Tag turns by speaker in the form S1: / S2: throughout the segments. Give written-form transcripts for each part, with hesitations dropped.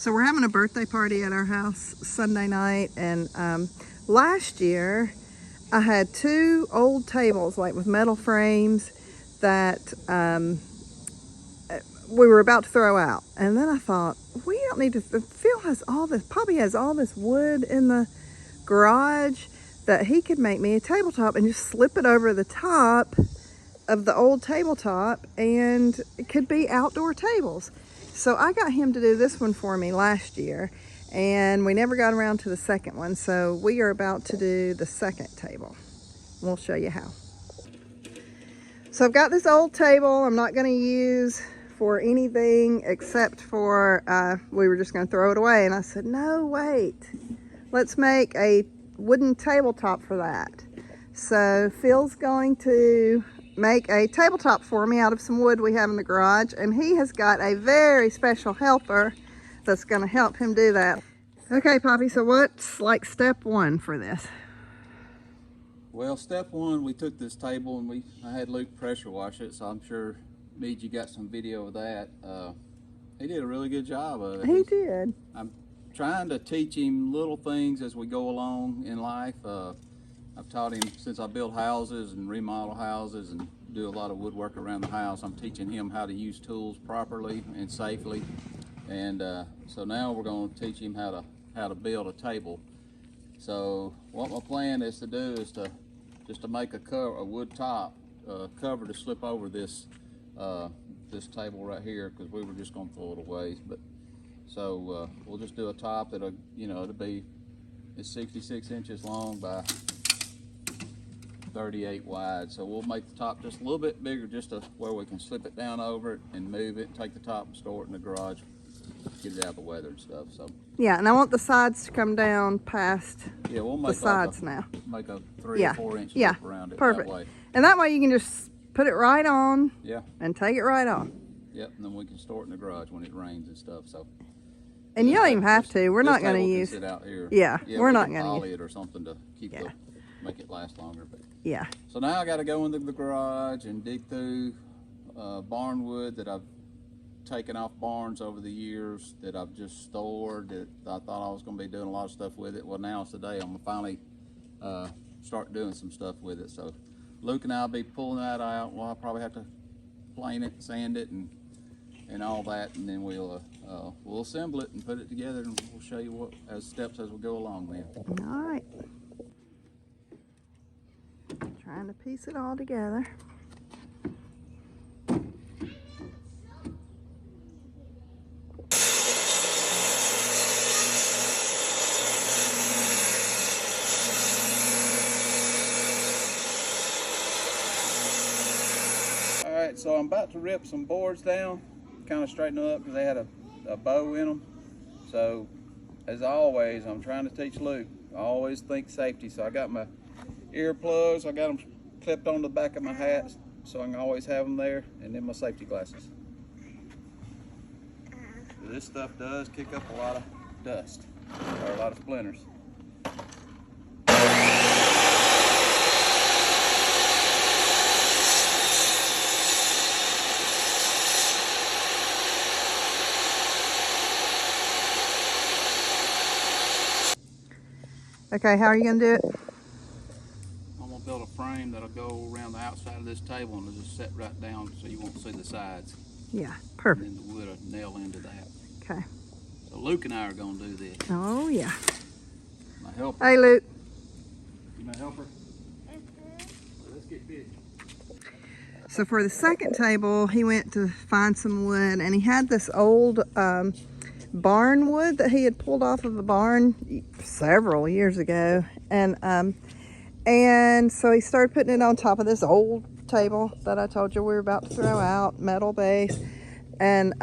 S1: So we're having a birthday party at our house Sunday night, and last year I had two old tables, like with metal frames, that we were about to throw out. And then I thought, we don't need to, Phil has all this, Poppy has all this wood in the garage that he could make me a tabletop and just slip it over the top of the old tabletop, and it could be outdoor tables. So I got him to do this one for me last year, and we never got around to the second one. So we are about to do the second table. We'll show you how. So I've got this old table I'm not going to use for anything except for, we were just going to throw it away. And I said, no, wait, let's make a wooden tabletop for that. So Phil's going to make a tabletop for me out of some wood we have in the garage, and he has got a very special helper that's going to help him do that. Okay, Poppy, so what's like step one for this?
S2: Well, step one, we took this table and I had Luke pressure wash it, so I'm sure you got some video of that. He did a really good job of it.
S1: He did.
S2: I'm trying to teach him little things as we go along in life. I've taught him since I build houses and remodel houses and do a lot of woodwork around the house. I'm teaching him how to use tools properly and safely. And so now we're going to teach him how to build a table. So what my plan is to do is to make a wood top cover to slip over this this table right here, because we were just going to throw it away. But so we'll just do a top that'll, it'll be, it's 66 inches long by 38 wide. So we'll make the top just a little bit bigger, just to where we can slip it down over it and move it, take the top and store it in the garage, get it out of the weather and stuff. So
S1: yeah, and I want the sides to come down past
S2: we'll make
S1: the sides now.
S2: Make a 3 or 4 inch lip around it.
S1: Perfect.
S2: That way.
S1: And that way you can just put it right on.
S2: Yeah.
S1: And take it right off.
S2: Yep, and then we can store it in the garage when it rains and stuff. So.
S1: And you don't even have to. We're not going to use.
S2: Sit out here.
S1: Yeah, we're not going to
S2: poly it or something to keep make it last longer. But
S1: yeah.
S2: So now I got to go into the garage and dig through barn wood that I've taken off barns over the years, that I've just stored, that I thought I was going to be doing a lot of stuff with it. Well, now it's today I'm going to finally start doing some stuff with it. So Luke and I'll be pulling that out. Well, I'll probably have to plane it, sand it, and all that, and then we'll assemble it and put it together, and we'll show you what steps as we go along then.
S1: All right. Trying to piece it all together.
S2: Alright, so I'm about to rip some boards down, kind of straighten them up because they had a bow in them. So, as always, I'm trying to teach Luke. I always think safety, so I got my earplugs, I got them clipped on the back of my hat so I can always have them there, and then my safety glasses. So this stuff does kick up a lot of dust, or a lot of splinters.
S1: Okay, how are you going to do it?
S2: I'm going to build a frame that'll go around the outside of this table and it'll just set right down so you won't see the sides.
S1: Yeah, perfect.
S2: And then the wood will nail into that.
S1: Okay.
S2: So Luke and I are going to do this.
S1: Oh, yeah.
S2: My helper.
S1: Hey, Luke.
S2: You my helper? So let's get busy.
S1: So for the second table, he went to find some wood, and he had this old barn wood that he had pulled off of a barn several years ago, and so he started putting it on top of this old table that I told you we were about to throw out, metal base, and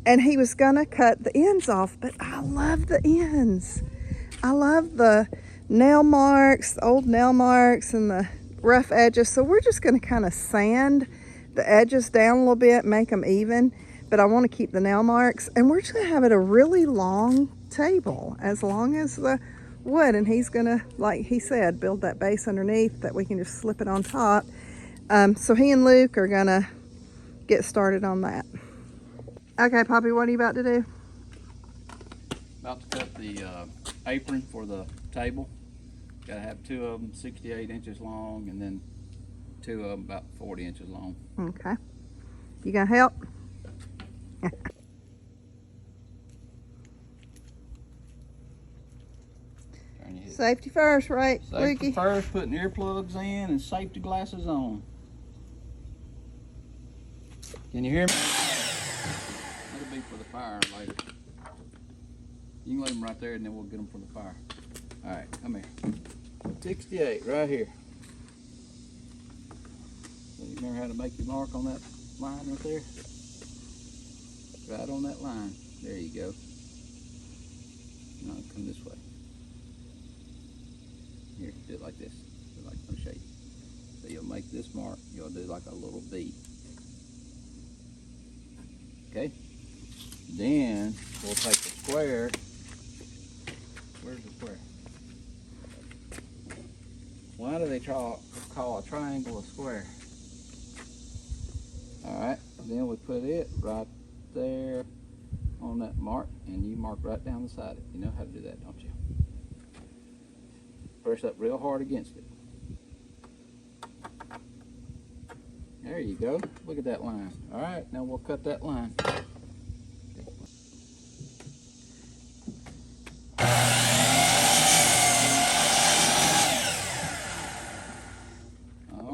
S1: he was gonna cut the ends off, but I love the ends. I love the nail marks, the old nail marks, and the rough edges. So we're just gonna kind of sand the edges down a little bit, make them even. But I want to keep the nail marks, and we're just going to have it a really long table, as long as the wood, and he's going to, like he said, build that base underneath that we can just slip it on top. So he and Luke are going to get started on that. Okay, Poppy, what are you about to do?
S2: About to cut the apron for the table. Gotta have 2 of them 68 inches long, and then 2 of them about 40 inches long.
S1: Okay. You gonna help? Safety first, right,
S2: Safety
S1: Lukey?
S2: first, putting earplugs in and safety glasses on. Can you hear me? That'll be for the fire later. You can leave them right there and then we'll get them for the fire. All right, come here. 68 right here. So you remember how to make your mark on that line right there? Right on that line. There you go. Now come this way. Here, do it like this. Do it like, let me show you. So you'll make this mark, you'll do like a little V. Okay? Then we'll take the square. Where's the square? Why do they call a triangle a square? Alright, then we put it right there on that mark, and you mark right down the side of it. You know how to do that, don't you? Press up real hard against it. There you go. Look at that line. Alright, now we'll cut that line.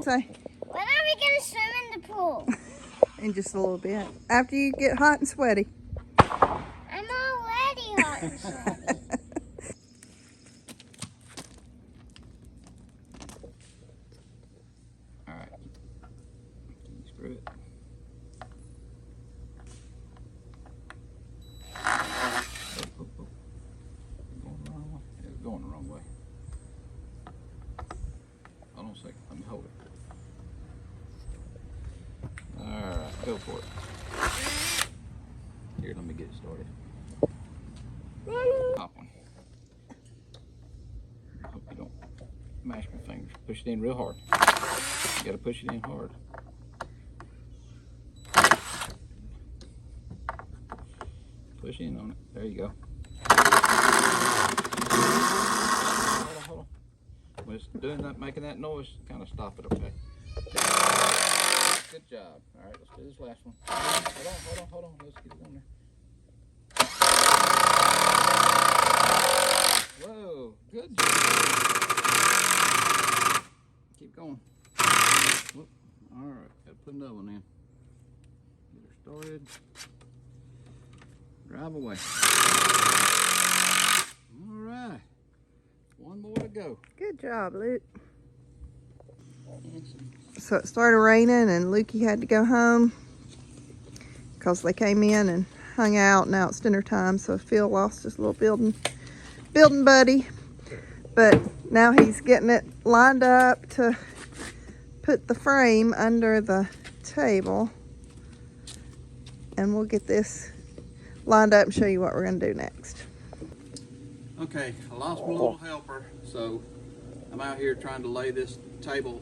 S1: Say,
S3: when are we gonna swim in the pool?
S1: in just a little bit. After you get hot and sweaty.
S3: I'm already hot and sweaty.
S2: Alright. Screw it. Going the wrong way? Yeah, it's going the wrong way. Hold on a second. Let me hold it. Alright, go for it. Here, let me get it started. Top one. Hope you don't mash my fingers. Push it in real hard. You gotta push it in hard. Push in on it. There you go. Hold on. When it's doing that, making that noise, kind of stop it, okay? Good job. All right, let's do this last one. Hold on. Let's get it on there. Whoa, good job. Keep going. Whoop. All right, gotta put another one in. Get her started. Drive away. All right, one more to go.
S1: Good job, Luke. So it started raining and Lukey had to go home because they came in and hung out. Now it's dinner time, so Phil lost his little building buddy. But now he's getting it lined up to put the frame under the table. And we'll get this lined up and show you what we're going to do next.
S2: Okay, I lost my little helper, so I'm out here trying to lay this table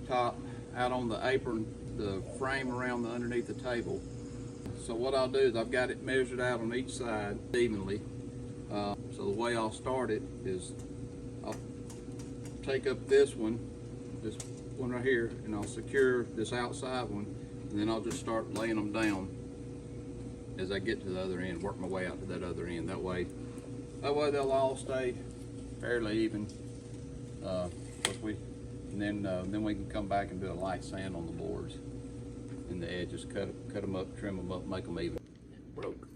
S2: top out on the apron, the frame around the underneath the table. So what I'll do is I've got it measured out on each side evenly. So the way I'll start it is I'll take up this one right here, and I'll secure this outside one, and then I'll just start laying them down as I get to the other end, work my way out to that other end. That way they'll all stay fairly even. And then we can come back and do a light sand on the boards and the edges, cut them up, trim them up, make them even. Broke.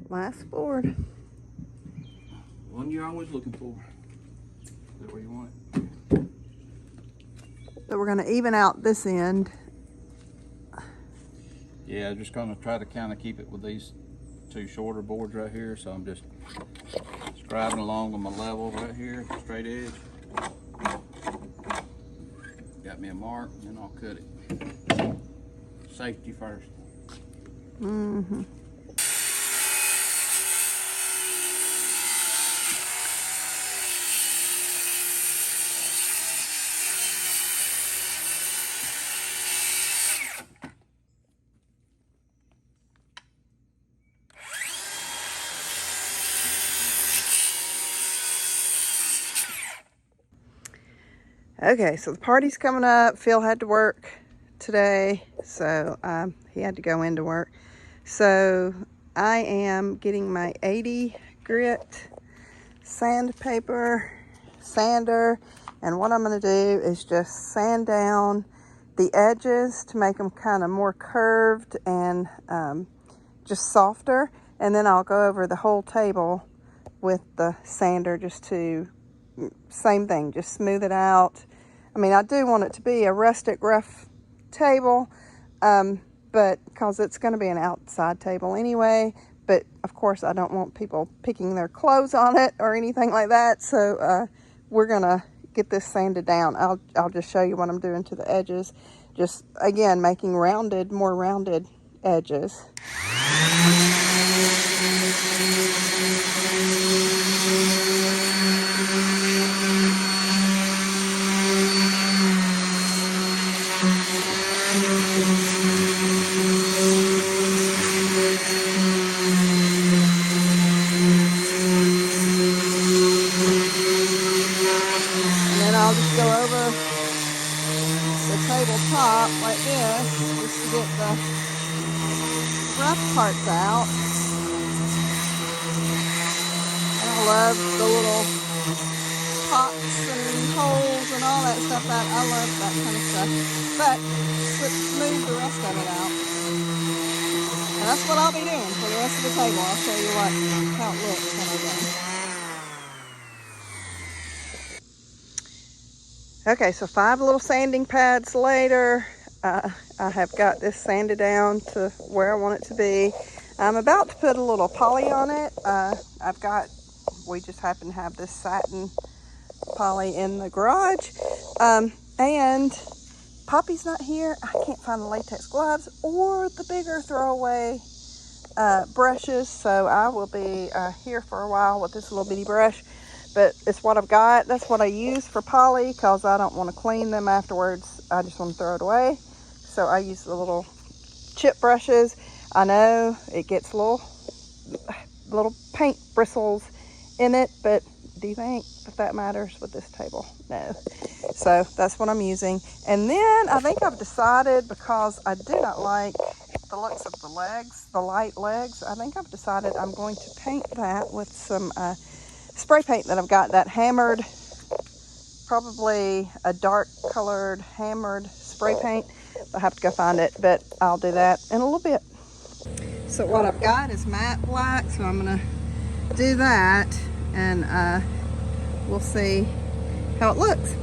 S1: Last board.
S2: One you're always looking for. Is that where you want it?
S1: So we're going to even out this end.
S2: Yeah, I'm just going to try to kind of keep it with these two shorter boards right here. So I'm just scribing along with my level right here, straight edge. got me a mark, and then I'll cut it. Safety first.
S1: Mm-hmm. Okay, so the party's coming up. Phil had to work today, so he had to go into work. So I am getting my 80 grit sandpaper sander, and what I'm going to do is just sand down the edges to make them kind of more curved and just softer, and then I'll go over the whole table with the sander just to, same thing, just smooth it out. I mean, I do want it to be a rustic, rough table, but because it's going to be an outside table anyway. But of course, I don't want people picking their clothes on it or anything like that. So we're going to get this sanded down. I'll just show you what I'm doing to the edges. Just, again, making rounded, more rounded edges. I'll just go over the tabletop like this just to get the rough parts out. And I love the little pots and holes and all that stuff. I love that kind of stuff. But smooth the rest of it out. And that's what I'll be doing for the rest of the table. I'll show you how it looks when I'm done. Okay, so 5 little sanding pads later, I have got this sanded down to where I want it to be. I'm about to put a little poly on it. We just happen to have this satin poly in the garage. And Poppy's not here. I can't find the latex gloves or the bigger throwaway brushes, so I will be here for a while with this little bitty brush. But it's what I've got. That's what I use for poly because I don't want to clean them afterwards. I just want to throw it away. So I use the little chip brushes. I know it gets little paint bristles in it, but do you think that matters with this table? No. So that's what I'm using. And then I think I've decided, because I do not like the looks of the legs, the light legs, I think I've decided I'm going to paint that with some spray paint that I've got, that hammered, probably a dark colored hammered spray paint. I'll have to go find it, but I'll do that in a little bit. So what I've got is matte black, so I'm gonna do that, and we'll see how it looks.